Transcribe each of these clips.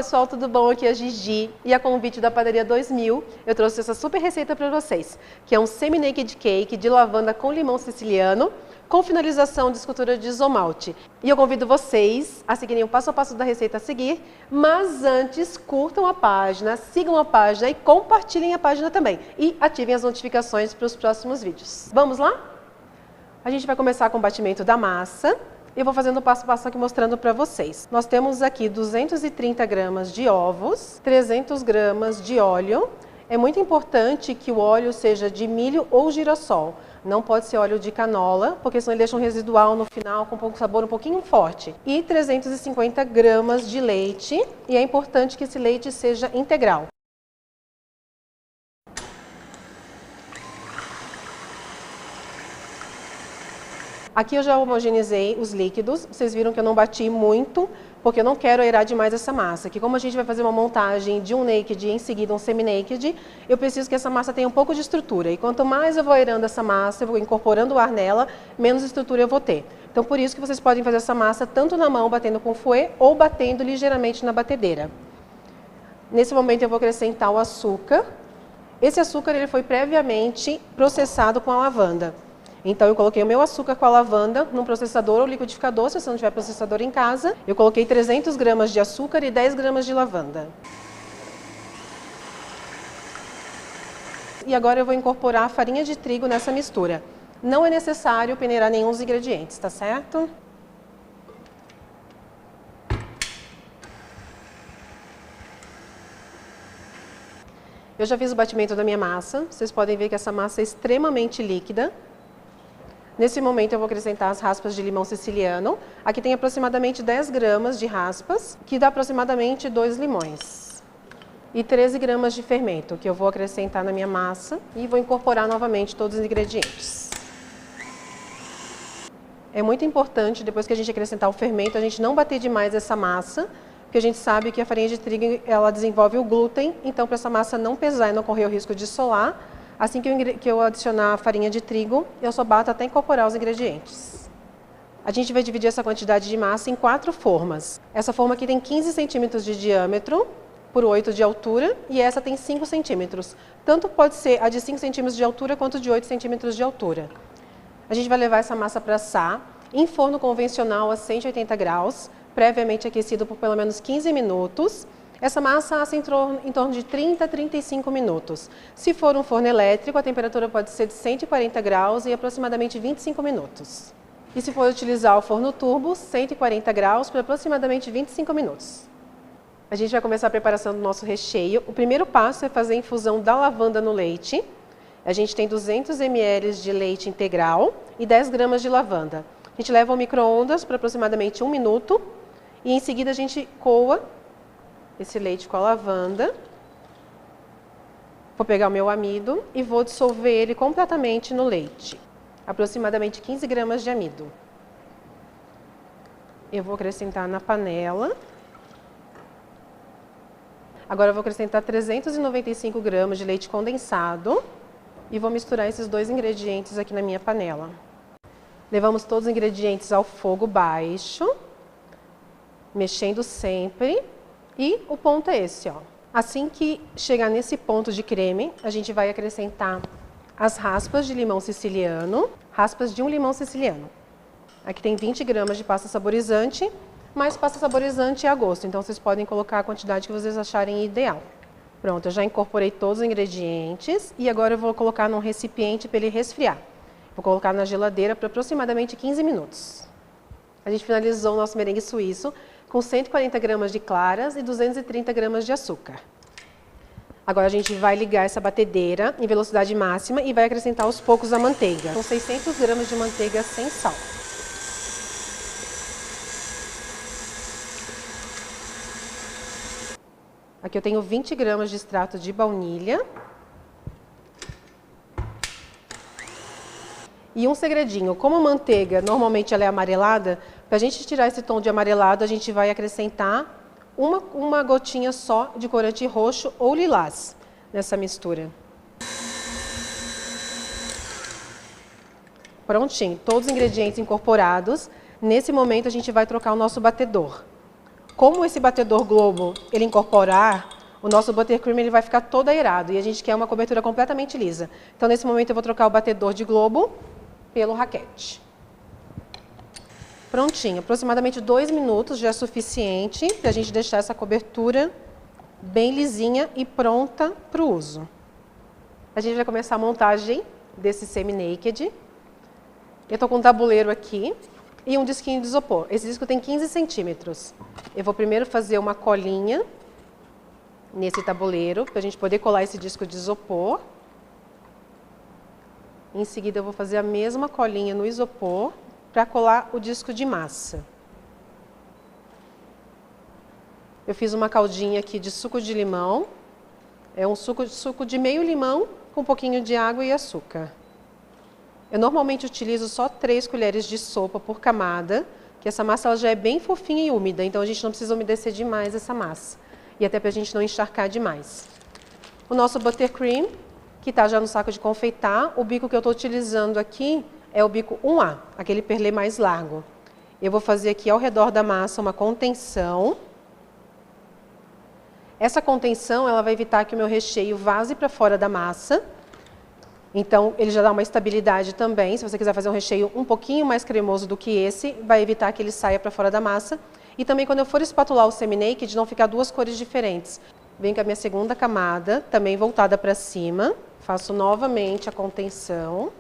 pessoal, tudo bom? Aqui é a Gigi e a convite da Padaria 2000 eu trouxe essa super receita para vocês, que é um semi-naked cake de lavanda com limão siciliano, com finalização de escultura de isomalte. E eu convido vocês a seguirem o passo a passo da receita a seguir, mas antes curtam a página, sigam a página e compartilhem a página também. E ativem as notificações para os próximos vídeos. Vamos lá? A gente vai começar com o batimento da massa. Eu vou fazendo passo a passo aqui mostrando para vocês. Nós temos aqui 230 gramas de ovos, 300 gramas de óleo. É muito importante que o óleo seja de milho ou girassol. Não pode ser óleo de canola, porque senão ele deixa um residual no final com um sabor um pouquinho forte. E 350 gramas de leite. E é importante que esse leite seja integral. Aqui eu já homogeneizei os líquidos, vocês viram que eu não bati muito, porque eu não quero aerar demais essa massa. Que como a gente vai fazer uma montagem de um naked e em seguida um semi-naked, eu preciso que essa massa tenha um pouco de estrutura. E quanto mais eu vou aerando essa massa, eu vou incorporando o ar nela, menos estrutura eu vou ter. Então por isso que vocês podem fazer essa massa tanto na mão, batendo com fouet, ou batendo ligeiramente na batedeira. Nesse momento eu vou acrescentar o açúcar. Esse açúcar ele foi previamente processado com a lavanda. Então eu coloquei o meu açúcar com a lavanda num processador ou liquidificador, se você não tiver processador em casa. Eu coloquei 300 gramas de açúcar e 10 gramas de lavanda. E agora eu vou incorporar a farinha de trigo nessa mistura. Não é necessário peneirar nenhum dos ingredientes, tá certo? Eu já fiz o batimento da minha massa. Vocês podem ver que essa massa é extremamente líquida. Nesse momento eu vou acrescentar as raspas de limão siciliano. Aqui tem aproximadamente 10 gramas de raspas, que dá aproximadamente 2 limões. E 13 gramas de fermento, que eu vou acrescentar na minha massa e vou incorporar novamente todos os ingredientes. É muito importante, depois que a gente acrescentar o fermento, a gente não bater demais essa massa, porque a gente sabe que a farinha de trigo ela desenvolve o glúten, então para essa massa não pesar e não correr o risco de solar, assim que eu adicionar a farinha de trigo, eu só bato até incorporar os ingredientes. A gente vai dividir essa quantidade de massa em 4 formas. Essa forma aqui tem 15 centímetros de diâmetro por 8 de altura e essa tem 5 centímetros. Tanto pode ser a de 5 centímetros de altura quanto de 8 centímetros de altura. A gente vai levar essa massa para assar em forno convencional a 180 graus, previamente aquecido por pelo menos 15 minutos. Essa massa assa em torno de 30 a 35 minutos. Se for um forno elétrico, a temperatura pode ser de 140 graus e aproximadamente 25 minutos. E se for utilizar o forno turbo, 140 graus por aproximadamente 25 minutos. A gente vai começar a preparação do nosso recheio. O primeiro passo é fazer a infusão da lavanda no leite. A gente tem 200 ml de leite integral e 10 gramas de lavanda. A gente leva ao micro-ondas por aproximadamente 1 minuto e em seguida a gente coa esse leite com a lavanda. Vou pegar o meu amido e vou dissolver ele completamente no leite. Aproximadamente 15 gramas de amido. Eu vou acrescentar na panela. Agora eu vou acrescentar 395 gramas de leite condensado e vou misturar esses dois ingredientes aqui na minha panela. Levamos todos os ingredientes ao fogo baixo, mexendo sempre. E o ponto é esse, ó. Assim que chegar nesse ponto de creme, a gente vai acrescentar as raspas de limão siciliano, raspas de um limão siciliano. Aqui tem 20 gramas de pasta saborizante, mas pasta saborizante é a gosto, então vocês podem colocar a quantidade que vocês acharem ideal. Pronto, eu já incorporei todos os ingredientes e agora eu vou colocar num recipiente para ele resfriar. Vou colocar na geladeira por aproximadamente 15 minutos. A gente finalizou o nosso merengue suíço com 140 gramas de claras e 230 gramas de açúcar. Agora a gente vai ligar essa batedeira em velocidade máxima e vai acrescentar aos poucos a manteiga. São 600 gramas de manteiga sem sal. Aqui eu tenho 20 gramas de extrato de baunilha. E um segredinho, como a manteiga normalmente ela é amarelada, para a gente tirar esse tom de amarelado, a gente vai acrescentar uma gotinha só de corante roxo ou lilás nessa mistura. Prontinho, todos os ingredientes incorporados. Nesse momento a gente vai trocar o nosso batedor. como esse batedor globo ele incorpora ar, o nosso buttercream ele vai ficar todo aerado e a gente quer uma cobertura completamente lisa. Então, nesse momento, eu vou trocar o batedor de globo pelo raquete. Prontinho, aproximadamente 2 minutos já é suficiente para a gente deixar essa cobertura bem lisinha e pronta para o uso. A gente vai começar a montagem desse semi-naked. Eu estou com um tabuleiro aqui e um disquinho de isopor. Esse disco tem 15 centímetros. Eu vou primeiro fazer uma colinha nesse tabuleiro, para a gente poder colar esse disco de isopor. Em seguida, eu vou fazer a mesma colinha no isopor para colar o disco de massa. Eu fiz uma caldinha aqui de suco de limão. É um suco de meio limão com um pouquinho de água e açúcar. Eu normalmente utilizo só 3 colheres de sopa por camada, que essa massa ela já é bem fofinha e úmida, então a gente não precisa umedecer demais essa massa. E até para a gente não encharcar demais. O nosso buttercream, que está já no saco de confeitar, o bico que eu estou utilizando aqui é o bico 1A, aquele perlê mais largo. Eu vou fazer aqui ao redor da massa uma contenção. Essa contenção ela vai evitar que o meu recheio vaze para fora da massa. Então, ele já dá uma estabilidade também. Se você quiser fazer um recheio um pouquinho mais cremoso do que esse, vai evitar que ele saia para fora da massa. E também, quando eu for espatular o semi-naked, não ficar 2 cores diferentes. Venho com a minha segunda camada, também voltada para cima. Faço novamente a contenção.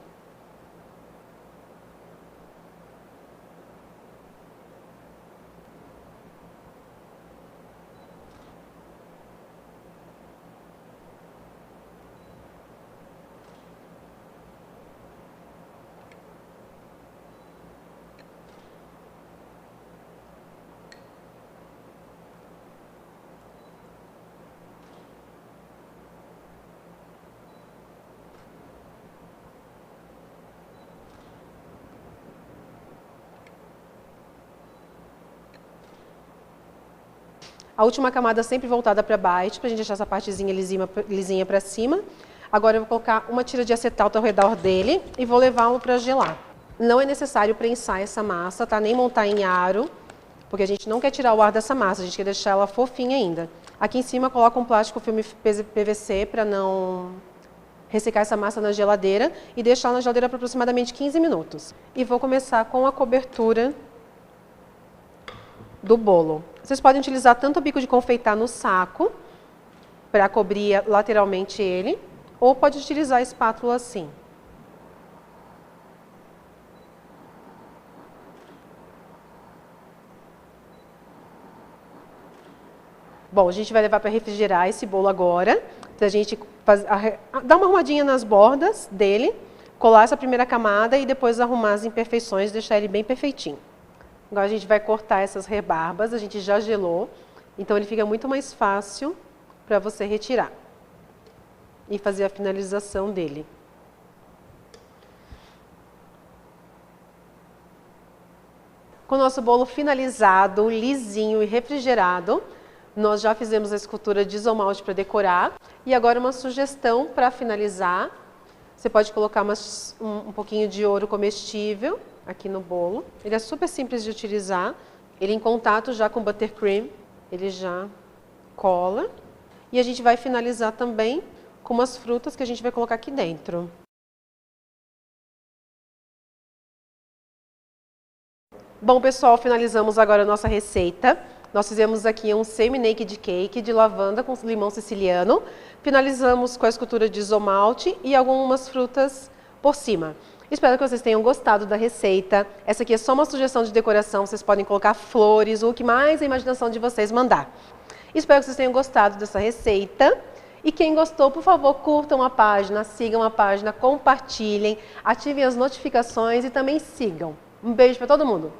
A última camada sempre voltada para baixo, para a gente deixar essa partezinha lisinha para cima. Agora eu vou colocar uma tira de acetalto ao redor dele e vou levá-lo para gelar. Não é necessário prensar essa massa, tá? Nem montar em aro, porque a gente não quer tirar o ar dessa massa, a gente quer deixar ela fofinha ainda. Aqui em cima coloca um plástico filme PVC para não ressecar essa massa na geladeira e deixar na geladeira por aproximadamente 15 minutos. E vou começar com a cobertura do bolo. Vocês podem utilizar tanto o bico de confeitar no saco, para cobrir lateralmente ele, ou pode utilizar a espátula assim. Bom, a gente vai levar para refrigerar esse bolo agora, para a gente dar uma arrumadinha nas bordas dele, colar essa primeira camada e depois arrumar as imperfeições, deixar ele bem perfeitinho. Agora a gente vai cortar essas rebarbas, a gente já gelou, então ele fica muito mais fácil para você retirar e fazer a finalização dele. Com o nosso bolo finalizado, lisinho e refrigerado, nós já fizemos a escultura de isomalte para decorar. E agora uma sugestão para finalizar. Você pode colocar um pouquinho de ouro comestível aqui no bolo. Ele é super simples de utilizar. Ele em contato já com o buttercream, ele já cola. E a gente vai finalizar também com umas frutas que a gente vai colocar aqui dentro. Bom, pessoal, finalizamos agora a nossa receita. Nós fizemos aqui um semi-naked cake de lavanda com limão siciliano. Finalizamos com a escultura de isomalte e algumas frutas por cima. Espero que vocês tenham gostado da receita. Essa aqui é só uma sugestão de decoração. Vocês podem colocar flores ou o que mais a imaginação de vocês mandar. Espero que vocês tenham gostado dessa receita. E quem gostou, por favor, curtam a página, sigam a página, compartilhem, ativem as notificações e também sigam. Um beijo para todo mundo!